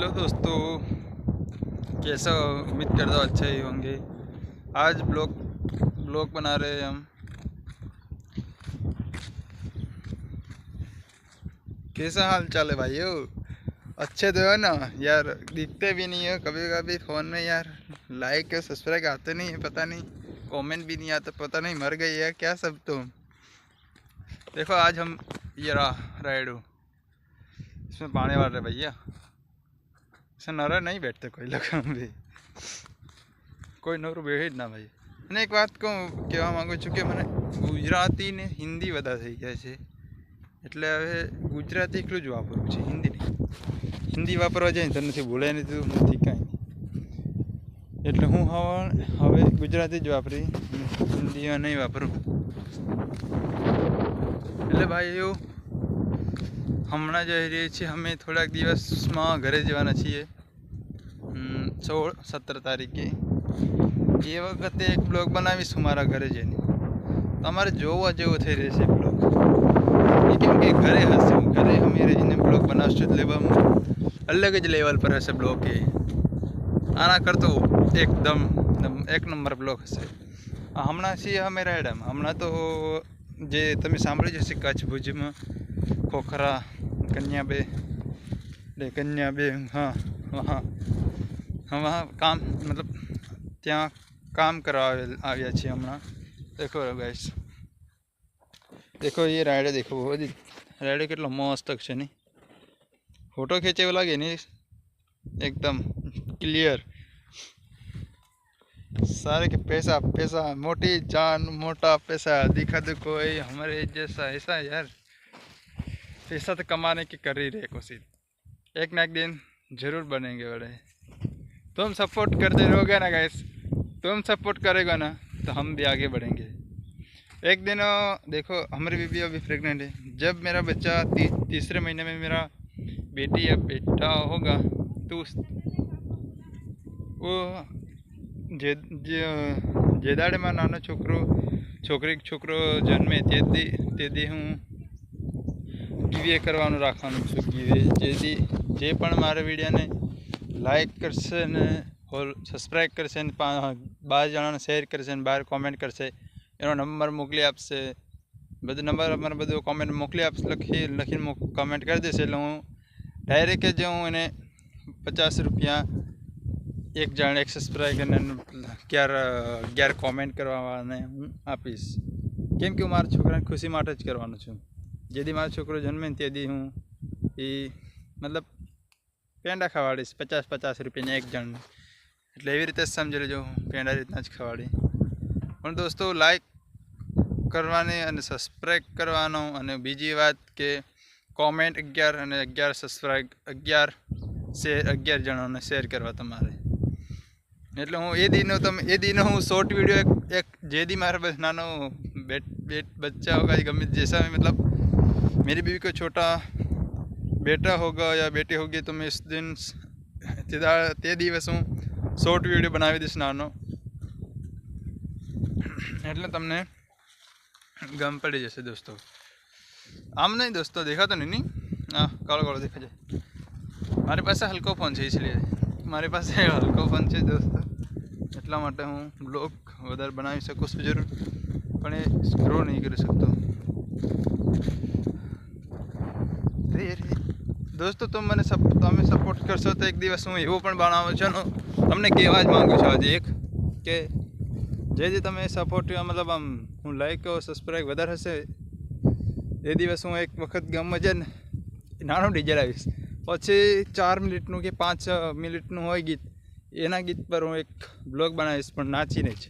Hello दोस्तों, कैसा हो? उम्मीद करता हूँ अच्छे ही होंगे। आज ब्लॉग बना रहे हैं हम। कैसा हाल चाल है भाइयों? अच्छे तो है ना यार? दिखते भी नहीं है कभी कभी फ़ोन में यार। लाइक और सब्सक्राइब आते नहीं है, पता नहीं। कमेंट भी नहीं आता, पता नहीं मर गई है क्या सब तुम। देखो आज हम ये राइड इसमें पाने वाले भैया। इसमें नरा नहीं बैठते कोई लोग हम भी कोई नरू બેઠે જ ના ભાઈ। અને એક વાત કહું કહેવા માગું છું કે મને ગુજરાતી ને હિન્દી બધા થઈ ગયા છે, એટલે હવે ગુજરાતી એકલું જ વાપરવું છે, હિન્દી નહીં। હિન્દી વાપરવા જાય ને તો નથી બોલાય નથી નથી કાંઈ નહીં, એટલે હું હવે ગુજરાતી જ વાપરી, હિન્દી નહીં વાપરું। એટલે ભાઈ એવું હમણાં જઈ રહીએ છીએ અમે, થોડાક દિવસમાં ઘરે જવાના છીએ 16-17 તારીખે। એ વખતે એક બ્લોગ બનાવીશું મારા ઘરે જઈને, તમારે જોવા જેવો થઈ રહેશે બ્લોગ। એ કેમ કે ઘરે હશે, ઘરે અમે રહીને બ્લોગ બનાવશું એટલે અલગ જ લેવલ પર હશે બ્લોગ। એ આના કરતો એકદમ એક નંબર બ્લોગ હશે। હમણાં છીએ અમે રાયડામાં। હમણાં તો જે તમે સાંભળ્યું હશે કચ્છ ભુજમાં ખોખરા કન્યા બે हाँ वहाँ काम मतलब ત્યાં કામ કરવા આવ્યા છીએ હમણાં। देखो गाइस, देखो ये राइडर, देखो राइडर કેટલો મસ્ત છે નહીં? ફોટો ખેંચે એવું લાગે નહીં? एकदम क्लियर। सारे के पैसा पैसा, मोटी जान मोटा पैसा, दिखा दो कोई हमारे जैसा ऐसा। यार पैसा तो कमाने की कर ही रहे कोशिश, एक ना एक दिन जरूर बनेंगे बड़े। तुम सपोर्ट करते रहोगे ना गाइस, तुम सपोर्ट करेगा ना तो हम भी आगे बढ़ेंगे। एक दिन देखो हमारी बीबी अभी प्रेग्नेंट है, जब मेरा बच्चा तीसरे महीने में मेरा बेटी या बेटा होगा तो वो જે દાડે માં નાનો છોકરો જન્મે તેથી હું ગીવે કરવાનું રાખવાનું છું। ગીવે જે પણ મારા વિડીયોને લાઈક કરશે ને સબસ્ક્રાઈબ કરશે ને 12 જણાને શેર કરશે ને 12 કોમેન્ટ કરશે, એનો નંબર મોકલી આપશે। બધો નંબર અમારે બધું કોમેન્ટ મોકલી આપશે, લખીને કોમેન્ટ કરી દેશે એટલે હું ડાયરેક્ટ જ હું એને 50 રૂપિયા એક જણ એક સબસ્ક્રાઈબ કરીને 11 કોમેન્ટ કરવાને હું આપીશ। કેમ કે હું મારા છોકરાની ખુશી માટે જ કરવાનું છું। જેથી મારો છોકરો જન્મે ને તેથી હું એ મતલબ પેંડા ખવાડીશ 50 રૂપિયાને એક જણ, એટલે એવી રીતે સમજી લેજો, હું પેંડા રીતના જ ખવાડી। પણ દોસ્તો લાઈક કરવાની અને સબસ્ક્રાઈબ કરવાનો, અને બીજી વાત કે કોમેન્ટ 11 અને 11 સબસ્ક્રાઈબ 11 શેર 11 જણોને શેર કરવા તમારે। એટલે હું એ દિનો હું शॉर्ट वीडियो एक जे दी मारा बस नानो बच्चा होगा गमे जैसा में, मतलब मेरी बीवी को छोटा बेटा होगा या बेटी होगी तो मैं इस दिन તે દિવસ હું शॉर्ट वीडियो બનાવી દઈશ નાનો, એટલે તમને ગમ પડી જશે દોસ્તો। આમ નહીં દોસ્તો, દેખાતો નહીં? हाँ कालो कालो देखा जाए। મારી પાસે હલકો ફોન છે, इसलिए મારી પાસે હલકો ફોન છે દોસ્તો, એટલા માટે હું બ્લોગ વધારે બનાવી શકું છું જરૂર, પણ એ સ્ક્રોલ નહીં કરી શકતો। દોસ્તો તમે સપોર્ટ કરશો તો એક દિવસ હું એવું પણ બનાવું છું ને, તમને કહેવા જ માગું છું આજે એક કે જેથી તમે સપોર્ટ મતલબ આમ હું લાઈક સબસ્ક્રાઈબ વધારે હશે એ દિવસ હું એક વખત ગામમાં જઈને નાનો ડીજે લાવીશ, પછી 4 મિનિટનું કે 5 મિનિટનું હોય ગીત, એના ગીત પર હું એક બ્લોગ બનાવીશ, પણ નાચીને જ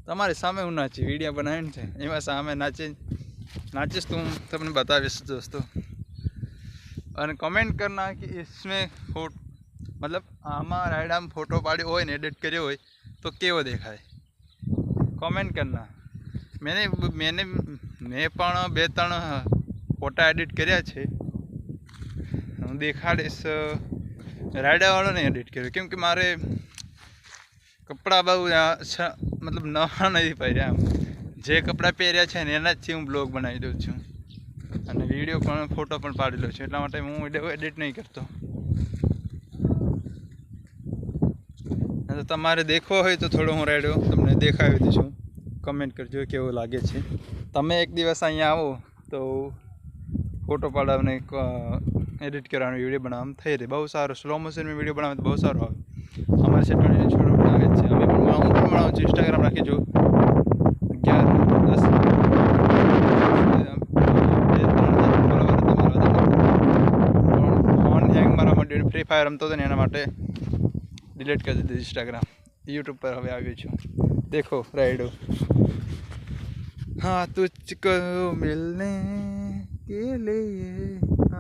તમારી સામે હું નાચી વિડીયો બનાવીને છે એમાં સામે નાચીશ તો હું તમને બતાવીશ દોસ્તો। અને કમેન્ટ કરના કે इसमें मतलब આમાં રાયડામાં ફોટો પાડ્યો હોય ને એડિટ કર્યો હોય તો કેવો દેખાય, કમેન્ટ કરના। મેં પણ 2-3 ફોટા એડિટ કર્યા છે, હું દેખાડીશ। રાયડાવાળો ને એડિટ કર્યો કેમ કે મારે કપડાં બહુ મતલબ નવા નથી પહેર્યા, જે કપડાં પહેર્યા છે ને એના જ હું બ્લોગ બનાવી દઉં છું, અને વિડીયો પણ ફોટો પણ પાડેલો છે, એટલા માટે હું વિડીયો એડિટ નહીં કરતો। તમારે દેખવો હોય તો થોડો હું રાઈડો તમને દેખાવી દઉં છું. કમેન્ટ કરજો કેવો લાગે છે. તમે એક દિવસ અહીંયા આવો તો ફોટો પાડવાને એડિટ કરવાનો વિડીયો બનાવવામાં થઈ રહે. બહુ સારો સ્લો મોશનમાં વિડીયો બનાવે તો બહુ સારો આવે. અમારે સેટરડે છોડો બનાવે છે. અમે પણ હું પણ બનાવું છું. ઇન્સ્ટાગ્રામ રાખીજો 11-10 ફોન હેંગ મારા માટે ફ્રી ફાયર રમતો હતો ને એના માટે डिलीट कर દીધું इंस्टाग्राम. यूट्यूब पर હવે આવ્યો છું. देखो राइडो हाँ तुझको मिलने के लिए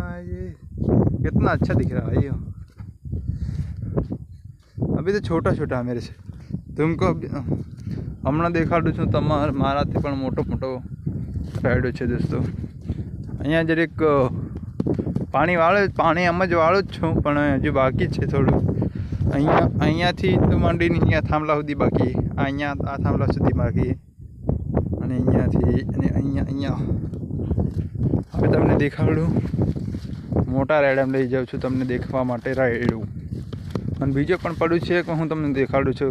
आए. कितना अच्छा दिख रहा है ये. अभी तो छोटा छोटा है मेरे से. तुमको હમણાં દેખાડું છું તમારે મારાથી પણ મોટો મોટો રાઈડો છે દોસ્તો. અહીંયા જરીક પાણી આમ જ વાળું જ છું પણ હજુ બાકી છે થોડું. અહીંયાથી તો માંડીને અહીંયા થાંભલા સુધી બાકી, અહીંયા આ થાંભલા સુધી બાકી, અને અહીંયાથી અને અહીંયા હવે તમને દેખાડું. મોટા રાઈડમાં લઈ જાઉં છું તમને દેખવા માટે રાઈડું. અને બીજો પણ પડ્યું છે કે હું તમને દેખાડું છું.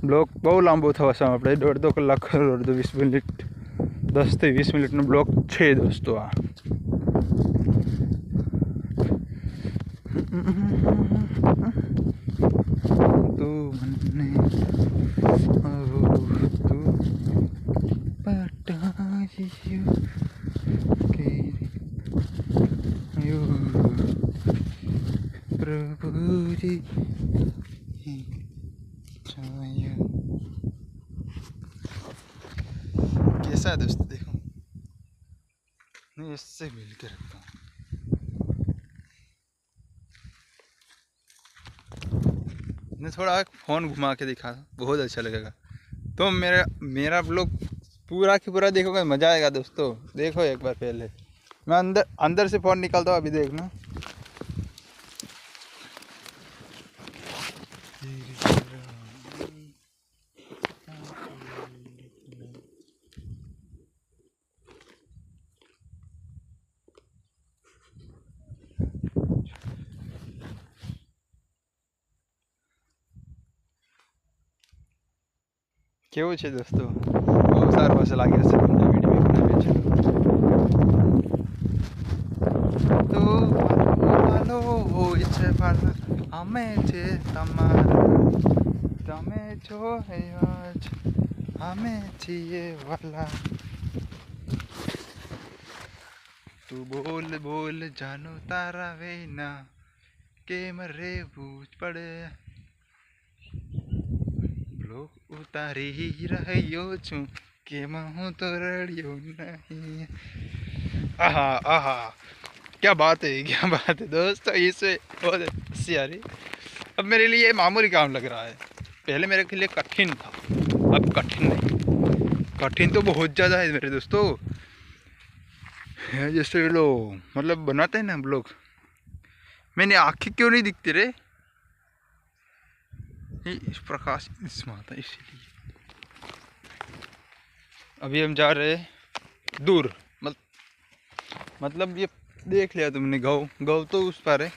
બ્લોક બહુ લાંબો થશે. આપણે 1.5 કલાક 20 મિનિટ 10 થી 20 મિનિટનો બ્લોક છે દોસ્તો. આ प्रभुजी कैसा है दोस्त. देखो मैं इससे मिल के रखता हूँ. मैं थोड़ा फ़ोन घुमा के दिखा, बहुत अच्छा लगेगा. तो मेरा ब्लॉग पूरा की पूरा देखोगे मज़ा आएगा दोस्तों. देखो एक बार पहले मैं अंदर से फ़ोन निकालता हूँ. अभी देखना. કેવું છે દોસ્તો? બહુ સારું હશે લાગે છે તમને વિડીયો બનાવે છે તો વાલો હોય છે વાલા અમે છે તમારા, તમે છો જ અમે છીએ વાલા. તું બોલ બોલ જાનો તારા વેના કેમ રહેવું જ પડે. બ્લોક ઉતારી રહ્યો છું કેમાં હું તો રડ્યો नहीं. आहा आहा क्या बात है दोस्तों. इससे बहुत हंसी आ रही. अब मेरे लिए मामूली काम लग रहा है. पहले मेरे के लिए कठिन था, अब कठिन नहीं. कठिन तो बहुत ज़्यादा है मेरे दोस्तों. जैसे लोग मतलब बनाते हैं ना ब्लॉग, मैंने आँखें क्यों नहीं दिखती रे. इस प्रकाश इसमें आता है इसीलिए. अभी हम जा रहे हैं दूर. मतलब ये देख लिया तुमने गौ तो उस पर है,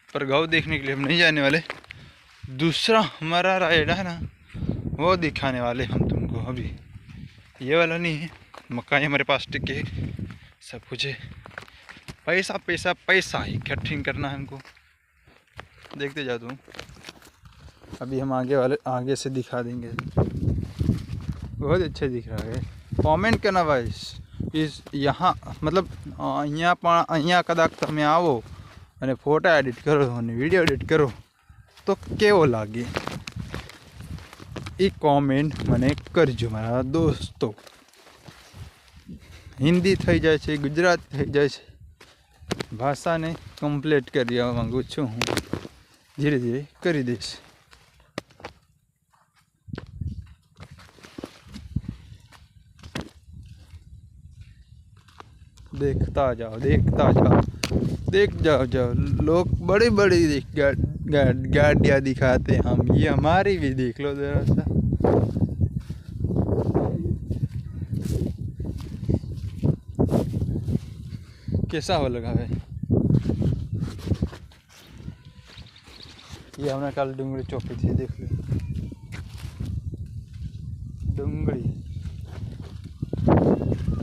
पर गौ देखने के लिए हम नहीं जाने वाले. दूसरा हमारा राइड है ना वो दिखाने वाले हम तुमको. अभी ये वाला नहीं है. मकान हमारे पास टिके सब कुछ है. पैसा पैसा पैसा इकट्ठा करना है हमको. देखते जाओ तुम. अभी हम आगे से दिखा देंगे. बहुत अच्छा दिख रहा है. कमेंट करना भाई. इस यहाँ मतलब અહીંયા કદાચ તમે આવો અને ફોટા એડિટ કરો અને વિડીયો એડિટ કરો તો કેવો લાગે એ કોમેન્ટ મને કરજો મારા દોસ્તો. હિન્દી થઈ જાય છે, ગુજરાતી થઈ જાય છે. ભાષાને કમ્પ્લીટ કરવા માંગુ છું હું. ધીરે ધીરે કરી દઈશ. देखता जाओ देख जाओ. लोग बड़ी बड़ी गाड़ियाँ दिखाते हैं. हम ये हमारी भी देख लो जरा सा. कैसा हो लगा है. ये हमने कल डूंगળી ચોપી थी, देख लो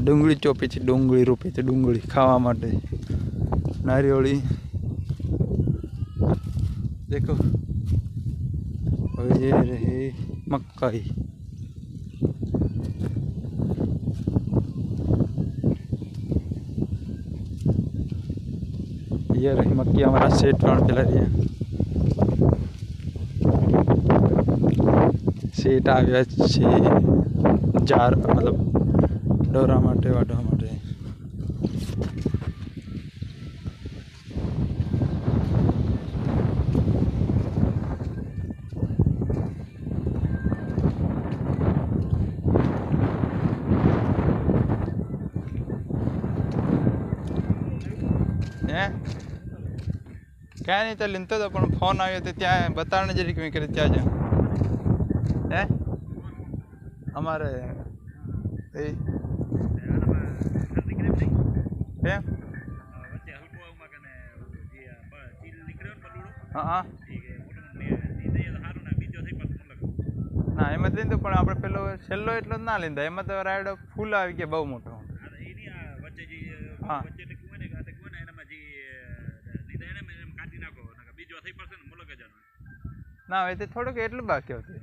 ડુંગળી ચોપી છે, ડુંગળી રોપી છે, ડુંગળી ખાવા માટે નારિયેળી। देखो और ये रही मक्काई। ये रही मक्की हमारा सेट राउंड चला रही है। सेट आ गया छे जार मतलब डोरा माटे वाटवा माटे। क्या नहीं तो लिंतो तो पण फोन आयो तो त्या बताने जरी क्यों करे त्या जा है हमारे ए है हाँ हाँ ना एम लीधो पण आपणे पेलो छेल्लो एटलो ना लीधा एम तो रायडो फूल आवी गया बहु मोटो। हाँ ना હવે થોડુંક એટલું બાકી હતું।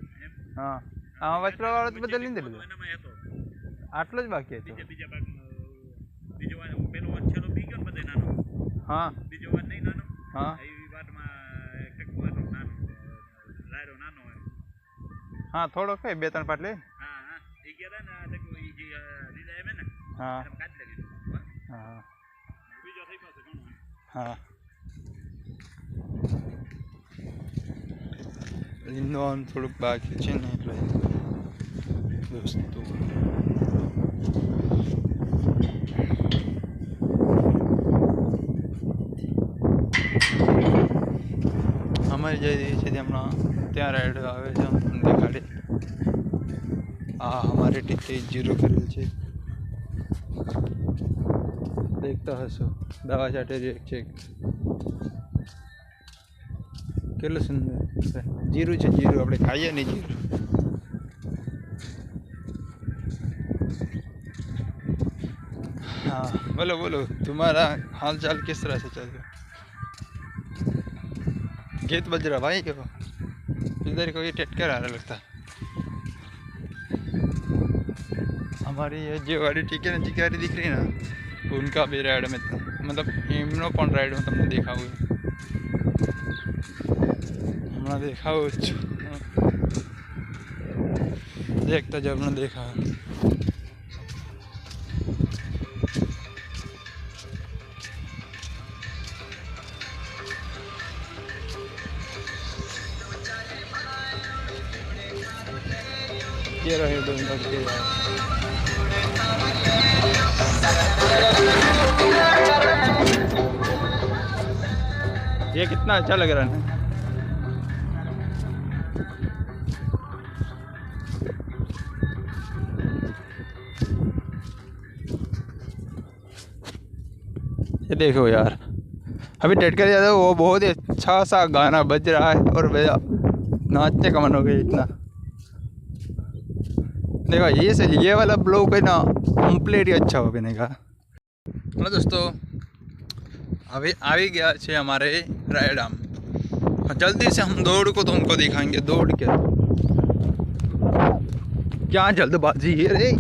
હા આમાં વચલો વાળો તો બધો લીધો લીધો આટલો જ બાકી હતો। હા હા હા થોડોક કઈ 2-3 પાટલી। હા હા હા લીંદવાનું થોડુંક બાકી છે ને એટલે દોસ્તો અમારી જઈ રહી છે હમણાં ત્યાં રાઈડ આવે છે દેખાડે। આ અમારે ટીચે 0 કરેલ છે देखता हसो दवा चाटे चेक केलो सुंदर जीरु है जीरु अपने खाइए नहीं जीरु। हाँ बोलो बोलो तुम्हारा हाल चाल किस तरह से चल रहा? गीत बज रहा भाई क्यों इधर कोई टेटकर आ रहा लगता। हमारी ये जो गाड़ी टिके ना चिकारी दिख रही ना उनका भी राइड में मतलब इमनो पण राइड में तुमने देखा हुआ हमने देखा हो देखता जब ने देखा ये रहे दो मिनट के ये कितना अच्छा लग रहा है। ये देखो यार अभी टेटकर यादव वो बहुत ही अच्छा सा गाना बज रहा है और नाचने का मन हो गया इतना। देखो ये वाला ब्लॉग है ना कम्प्लीट ही अच्छा हो बनेगा। हेलो दोस्तों अभी आ ही गया छे हमारे रायडाम। जल्दी से हम दौड़ को तुमको दिखाएंगे दौड़ के क्या जल्दबाजी है रे।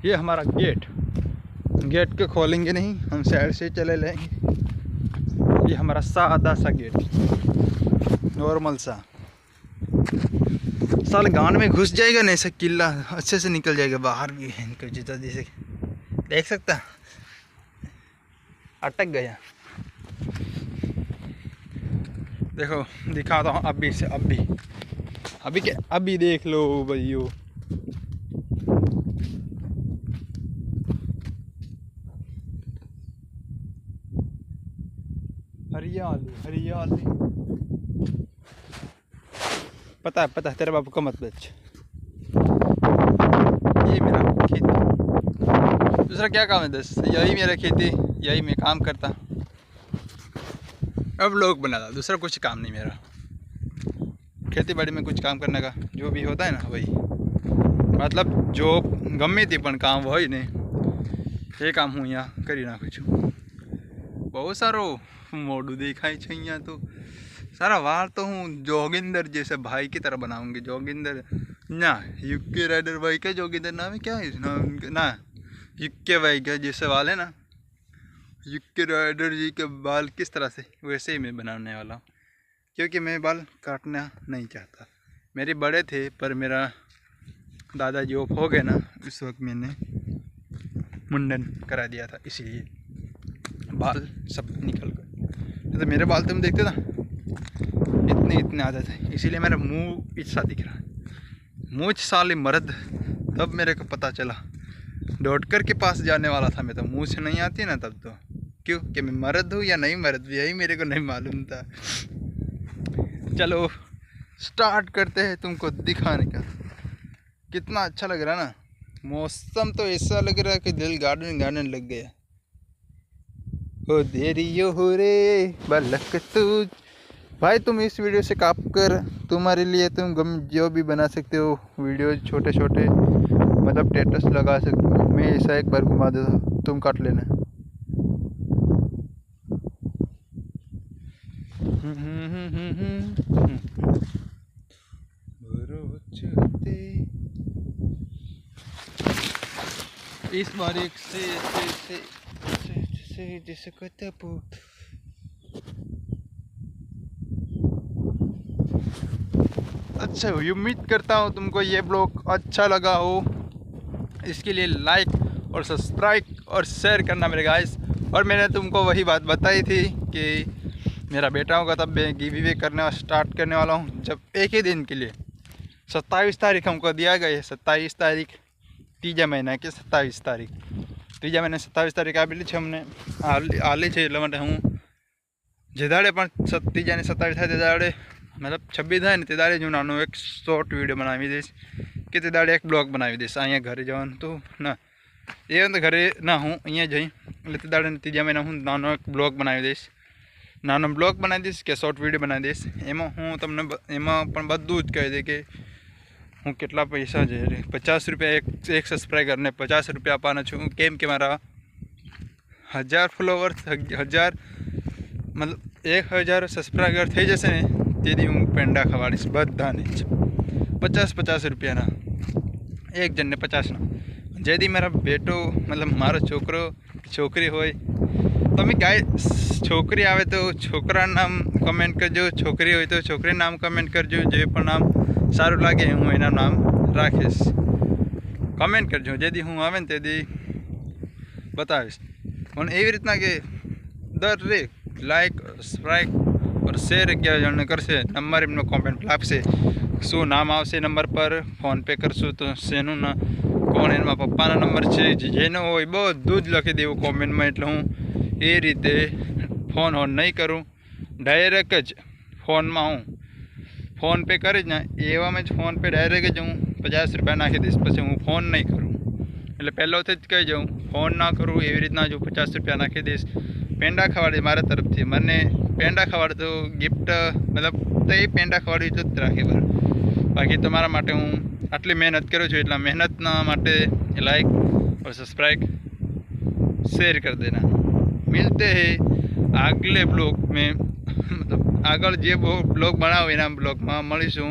ये हमारा गेट के खोलेंगे नहीं हम साइड से चले लेंगे। ये हमारा सादा सा गेट नॉर्मल सा साल गांव में घुस जाएगा नहीं ऐसा किला अच्छे से निकल जाएगा बाहर भी है इनको जितना जैसे देख सकता अटक गया। देखो दिखाता हूँ अभी से अभी क्या अभी देख लो भाइयों हरियाली हरियाली। पता है तेरे बाबू का मत बेच। ये मेरा खेती, दूसरा क्या काम है दस, यही मेरा खेती, यही मैं काम करता। अब लोग बनाता, दूसरा कुछ काम नहीं मेरा। खेती बाड़ी में कुछ काम करने का जो भी होता है ना वही, मतलब जो गમે તે પણ કામ હોય ને એ કામ હું અહીંયા કરી નાખું છું। બહુ સારો મોઢું દેખાય છે અહીંયા તો, सारा वाल तो हूँ जोगिंदर जैसे भाई की तरह बनाऊंगी। जोगिंदर ना, यूके राइडर भाई का जोगिंदर नाम है, क्या है ना, यूके भाई का जैसे वाल है ना, यूके राइडर जी के बाल किस तरह से वैसे ही मैं बनाने वाला हूँ, क्योंकि मैं बाल काटना नहीं चाहता। मेरे बड़े थे पर मेरा दादाजी ऑफ हो गए ना, उस वक्त मैंने मुंडन करा दिया था, इसीलिए बाल सब निकल गए। तो मेरे बाल तुम देखते ना इतने आते थे, इसीलिए मेरा मुंह इच्छा दिख रहा है। मुझ साले मर्द, तब मेरे को पता चला। डॉक्टर के पास जाने वाला था मैं, तो मुँह से नहीं आती ना तब तो, क्यों कि मैं मर्द हूँ या नहीं मर्द, यही मेरे को नहीं मालूम था। चलो स्टार्ट करते हैं तुमको दिखाने का। कितना अच्छा लग रहा है ना, मौसम तो ऐसा लग रहा है कि दिल गार्डन गार्डन लग गया। हो देरी हो रे बालक तू भाई, तुम इस वीडियो से काप कर तुम्हारे लिए तुम जो भी बना सकते हो वीडियो, छोटे छोटे मतलब स्टेटस लगा सकते हो। मैं ऐसा एक बार घुमा देता हूँ, तुम काट लेना। इस बार एक से जैसे कहते अच्छा, उम्मीद करता हूँ तुमको ये ब्लॉग अच्छा लगा हो। इसके लिए लाइक और सब्सक्राइब और शेयर करना मेरे गाइस। और मैंने तुमको वही बात बताई थी कि मेरा बेटा होगा तब मैं गिव अवे करना स्टार्ट करने वाला हूँ, जब एक ही दिन के लिए 27 तारीख हमको दिया गया है। 27 तारीख तीजा महीना के 27 तारीख, तीजा महीने 27 तारीख આપેલી છે અમને, આલી છે। એટલા માટે હું જે દાડે પણ ત્રીજા ને 27 થાય તે દાડે मतलब 26 થાય ને તે દાડે જ હું નાનો એક શોર્ટ વિડીયો બનાવી દઈશ, કે તે દાડે એક બ્લોગ બનાવી દઈશ। અહીંયા ઘરે જવાનું તો ના, એ તો ઘરે ના હું અહીંયા જઈ, એટલે તે દાડે ત્રીજા મહિના હું નાનો એક બ્લોગ બનાવી દઈશ, નાનો બ્લોગ બનાવી દઈશ કે શોર્ટ વિડીયો બનાવી દઈશ। એમાં હું તમને એમાં પણ બધું જ કહી દે કે હું કેટલા પૈસા છે, 50 રૂપિયા એક સબસ્ક્રાઈબરને 50 રૂપિયા આપવાના છું, કેમ કે મારા 1000 ફોલોવર્સ 1000 मतलब 1000 સબસ્ક્રાઈબર થઈ જશે ને તેથી હું પેંડા ખવાડીશ બધાને જ 50 રૂપિયાના, એક જણને 50ના। જેથી મારા બેટો मतलब મારો છોકરો છોકરી હોય, તમે ગાય છોકરી આવે તો છોકરા નામ કમેન્ટ કરજો, છોકરી હોય તો છોકરી નામ કમેન્ટ કરજો, જે પણ નામ સારું લાગે હું એના નામ રાખીશ, કમેન્ટ કરજો, જેથી હું આવે ને તેથી બતાવીશ। પણ એવી રીતના કે દરેક લાઈક સબસ્ક્રાઈબ और शेर 11 જણને કરશે, નંબર એમનો કોમેન્ટ આપશે, શું નામ આવશે નંબર પર, ફોન પે કરશું તો શેનું ના કોણ એમાં પપ્પાના નંબર છે, જેનો હોય બધું જ લખી દેવું કોમેન્ટમાં। એટલે હું એ રીતે ફોન ઓન નહીં કરું, ડાયરેક્ટ જ ફોનમાં હું ફોન પે કરી જ ને એવામાં જ ફોન પે ડાયરેક્ટ જ હું 50 રૂપિયા નાખી દઈશ, પછી હું ફોન નહીં કરું। એટલે પહેલાંથી જ કહી જાઉં, ફોન ના કરું, એવી રીતના જ હું 50 રૂપિયા નાખી દઈશ। પેંડા ખવાડી મારા તરફથી, મને પેંડા ખવાડે તો ગિફ્ટ मतलब તો એ પેંડા ખવાડવી તો જ રાખે બરાબર। બાકી તમારા માટે હું આટલી મહેનત કરું છું, એટલા મહેનતના માટે લાइक और सब्सक्राइब शेयर कर देना। मिलते हैं આગલે બ્લોગ में, मतलब આગળ જે બ્લોગ બનાવો એના બ્લોગમાં મળીશું।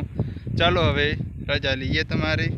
ચાલો હવે રજા લઈએ તમારી।